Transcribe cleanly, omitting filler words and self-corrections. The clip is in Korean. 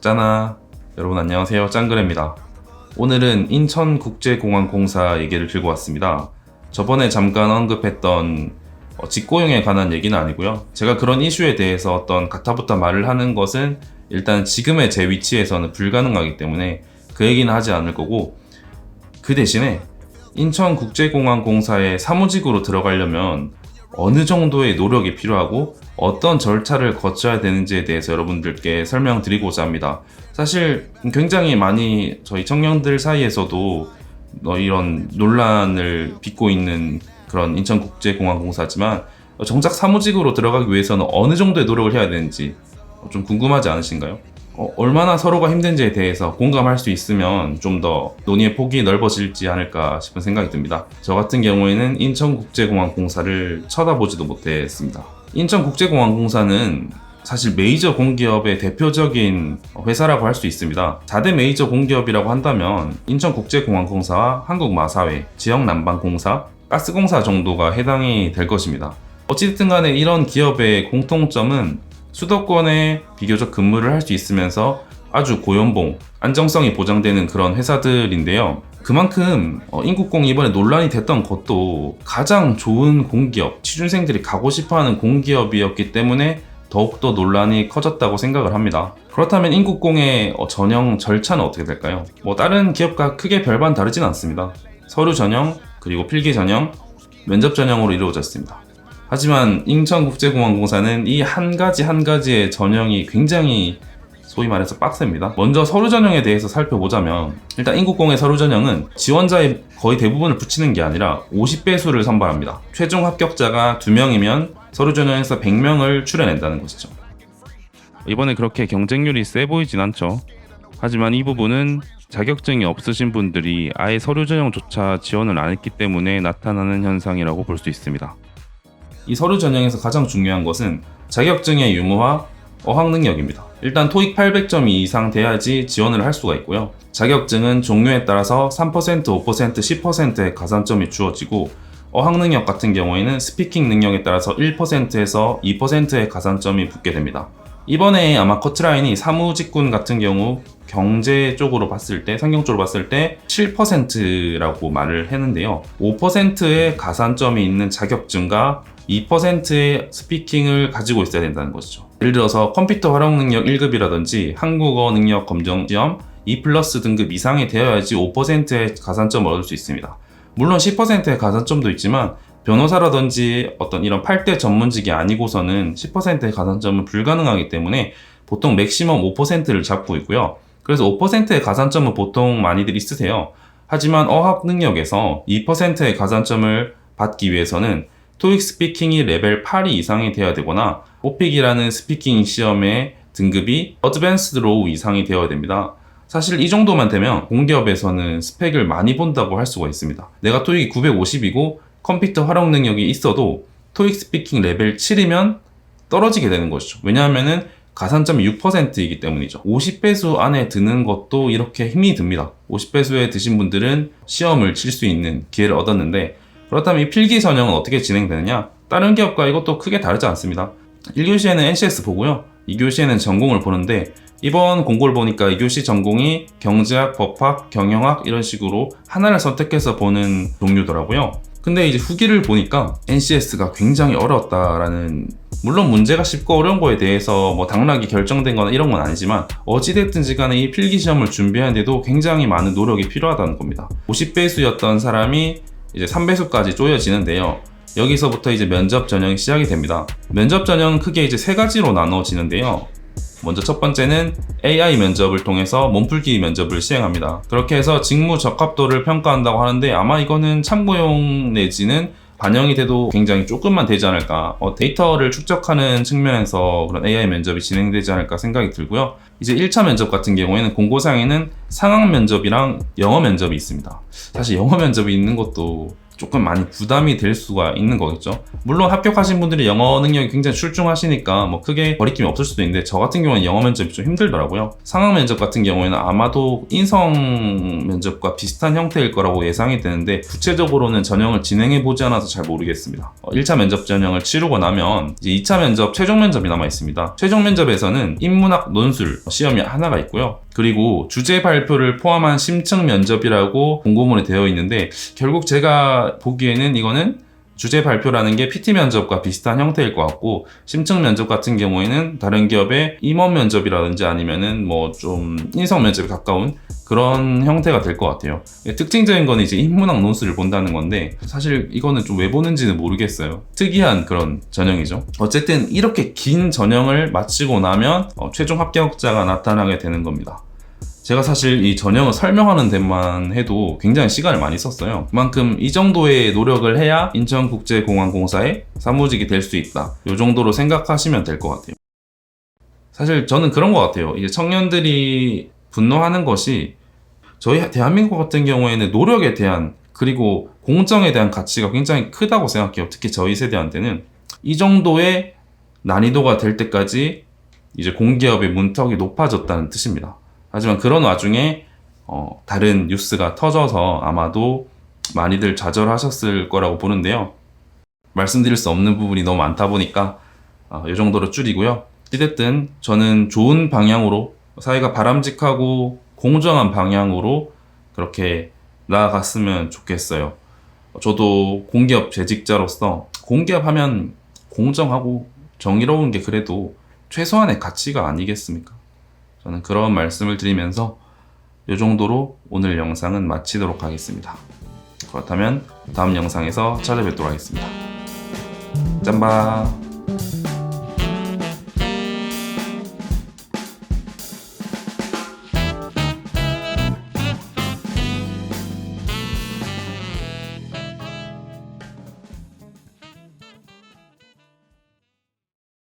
짠아. 여러분 안녕하세요. 짱그레입니다. 오늘은 인천국제공항공사 얘기를 들고 왔습니다. 저번에 잠깐 언급했던 직고용에 관한 얘기는 아니고요. 제가 그런 이슈에 대해서 어떤 가타부타 말을 하는 것은 일단 지금의 제 위치에서는 불가능하기 때문에 그 얘기는 하지 않을 거고, 그 대신에 인천국제공항공사에 사무직으로 들어가려면 어느 정도의 노력이 필요하고 어떤 절차를 거쳐야 되는지에 대해서 여러분들께 설명드리고자 합니다. 사실 굉장히 많이 저희 청년들 사이에서도 이런 논란을 빚고 있는 그런 인천국제공항공사지만, 정작 사무직으로 들어가기 위해서는 어느 정도의 노력을 해야 되는지 좀 궁금하지 않으신가요? 얼마나 서로가 힘든지에 대해서 공감할 수 있으면 좀 더 논의의 폭이 넓어질지 않을까 싶은 생각이 듭니다. 저 같은 경우에는 인천국제공항공사를 쳐다보지도 못했습니다. 인천국제공항공사는 사실 메이저 공기업의 대표적인 회사라고 할 수 있습니다. 4대 메이저 공기업이라고 한다면 인천국제공항공사와 한국마사회, 지역난방공사, 가스공사 정도가 해당이 될 것입니다. 어찌됐든 간에 이런 기업의 공통점은 수도권에 비교적 근무를 할 수 있으면서 아주 고연봉, 안정성이 보장되는 그런 회사들인데요. 그만큼 인국공이 이번에 논란이 됐던 것도 가장 좋은 공기업, 취준생들이 가고 싶어하는 공기업이었기 때문에 더욱더 논란이 커졌다고 생각을 합니다. 그렇다면 인국공의 전형 절차는 어떻게 될까요? 다른 기업과 크게 별반 다르진 않습니다. 서류 전형, 그리고 필기 전형, 면접 전형으로 이루어졌습니다. 하지만 인천국제공항공사는 이 한 가지의 전형이 굉장히 소위 말해서 빡셉니다. 먼저 서류 전형에 대해서 살펴보자면, 일단 인국공의 서류 전형은 지원자의 거의 대부분을 붙이는 게 아니라 50배수를 선발합니다. 최종 합격자가 2명이면 서류 전형에서 100명을 추려낸다는 것이죠. 이번에 그렇게 경쟁률이 세 보이진 않죠. 하지만 이 부분은 자격증이 없으신 분들이 아예 서류 전형조차 지원을 안 했기 때문에 나타나는 현상이라고 볼 수 있습니다. 이 서류 전형에서 가장 중요한 것은 자격증의 유무와 어학 능력입니다. 일단 토익 800점이 이상 돼야지 지원을 할 수가 있고요. 자격증은 종류에 따라서 3%, 5%, 10%의 가산점이 주어지고, 어학 능력 같은 경우에는 스피킹 능력에 따라서 1%에서 2%의 가산점이 붙게 됩니다. 이번에 아마 커트라인이 사무직군 같은 경우 경제 쪽으로 봤을 때, 상경 쪽으로 봤을 때 7%라고 말을 했는데요. 5%의 가산점이 있는 자격증과 2%의 스피킹을 가지고 있어야 된다는 것이죠. 예를 들어서 컴퓨터 활용 능력 1급이라든지 한국어 능력 검정 시험 2+ 등급 이상이 되어야지 5%의 가산점을 얻을 수 있습니다. 물론 10%의 가산점도 있지만 변호사라든지 어떤 이런 8대 전문직이 아니고서는 10%의 가산점은 불가능하기 때문에 보통 맥시멈 5%를 잡고 있고요. 그래서 5%의 가산점은 보통 많이들 쓰세요. 하지만 어학 능력에서 2%의 가산점을 받기 위해서는 토익 스피킹이 레벨 8이 이상이 되어야 되거나 오픽이라는 스피킹 시험의 등급이 어드밴스드 로우 이상이 되어야 됩니다. 사실 이 정도만 되면 공기업에서는 스펙을 많이 본다고 할 수가 있습니다. 내가 토익이 950이고 컴퓨터 활용 능력이 있어도 토익 스피킹 레벨 7이면 떨어지게 되는 것이죠. 왜냐하면 가산점이 6%이기 때문이죠. 50배수 안에 드는 것도 이렇게 힘이 듭니다. 50배수에 드신 분들은 시험을 칠 수 있는 기회를 얻었는데, 그렇다면 이 필기 전형은 어떻게 진행되느냐? 다른 기업과 이것도 크게 다르지 않습니다. 1교시에는 NCS 보고요. 2교시에는 전공을 보는데, 이번 공고를 보니까 2교시 전공이 경제학, 법학, 경영학 이런 식으로 하나를 선택해서 보는 종류더라고요. 근데 이제 후기를 보니까 NCS가 굉장히 어려웠다라는, 물론 문제가 쉽고 어려운 거에 대해서 당락이 결정된 거나 이런 건 아니지만 어찌됐든지 간에 이 필기시험을 준비하는데도 굉장히 많은 노력이 필요하다는 겁니다. 50배수였던 사람이 이제 3배수까지 쪼여지는데요. 여기서부터 이제 면접 전형이 시작이 됩니다. 면접 전형은 크게 이제 3가지로 나눠지는데요. 먼저 첫 번째는 AI 면접을 통해서 몸풀기 면접을 시행합니다. 그렇게 해서 직무 적합도를 평가한다고 하는데, 아마 이거는 참고용 내지는 반영이 돼도 굉장히 조금만 되지 않을까, 데이터를 축적하는 측면에서 그런 AI 면접이 진행되지 않을까 생각이 들고요. 이제 1차 면접 같은 경우에는 공고사항에는 상황 면접이랑 영어 면접이 있습니다. 사실 영어 면접이 있는 것도 조금 많이 부담이 될 수가 있는 거겠죠. 물론 합격하신 분들이 영어 능력이 굉장히 출중하시니까 뭐 크게 거리낌이 없을 수도 있는데, 저 같은 경우는 영어 면접이 좀 힘들더라고요. 상황 면접 같은 경우에는 아마도 인성 면접과 비슷한 형태일 거라고 예상이 되는데, 구체적으로는 전형을 진행해 보지 않아서 잘 모르겠습니다. 1차 면접 전형을 치르고 나면 이제 2차 면접, 최종 면접이 남아 있습니다. 최종 면접에서는 인문학 논술 시험이 하나가 있고요. 그리고 주제 발표를 포함한 심층 면접이라고 공고문에 되어 있는데, 결국 제가 보기에는 이거는 주제 발표라는 게 PT 면접과 비슷한 형태일 것 같고, 심층 면접 같은 경우에는 다른 기업의 임원 면접이라든지 아니면은 뭐 좀 인성 면접에 가까운 그런 형태가 될 것 같아요. 특징적인 건 이제 인문학 논술을 본다는 건데, 사실 이거는 좀 왜 보는지는 모르겠어요. 특이한 그런 전형이죠. 어쨌든 이렇게 긴 전형을 마치고 나면 최종 합격자가 나타나게 되는 겁니다. 제가 사실 이 전형을 설명하는 데만 해도 굉장히 시간을 많이 썼어요. 그만큼 이 정도의 노력을 해야 인천국제공항공사의 사무직이 될 수 있다, 이 정도로 생각하시면 될 것 같아요. 사실 저는 그런 것 같아요. 이제 청년들이 분노하는 것이, 저희 대한민국 같은 경우에는 노력에 대한, 그리고 공정에 대한 가치가 굉장히 크다고 생각해요. 특히 저희 세대한테는 이 정도의 난이도가 될 때까지 이제 공기업의 문턱이 높아졌다는 뜻입니다. 하지만 그런 와중에 다른 뉴스가 터져서 아마도 많이들 좌절하셨을 거라고 보는데요. 말씀드릴 수 없는 부분이 너무 많다 보니까 이 정도로 줄이고요. 어쨌든 저는 좋은 방향으로, 사회가 바람직하고 공정한 방향으로 그렇게 나아갔으면 좋겠어요. 저도 공기업 재직자로서, 공기업 하면 공정하고 정의로운 게 그래도 최소한의 가치가 아니겠습니까? 저는 그런 말씀을 드리면서 이 정도로 오늘 영상은 마치도록 하겠습니다. 그렇다면 다음 영상에서 찾아뵙도록 하겠습니다. 짬바.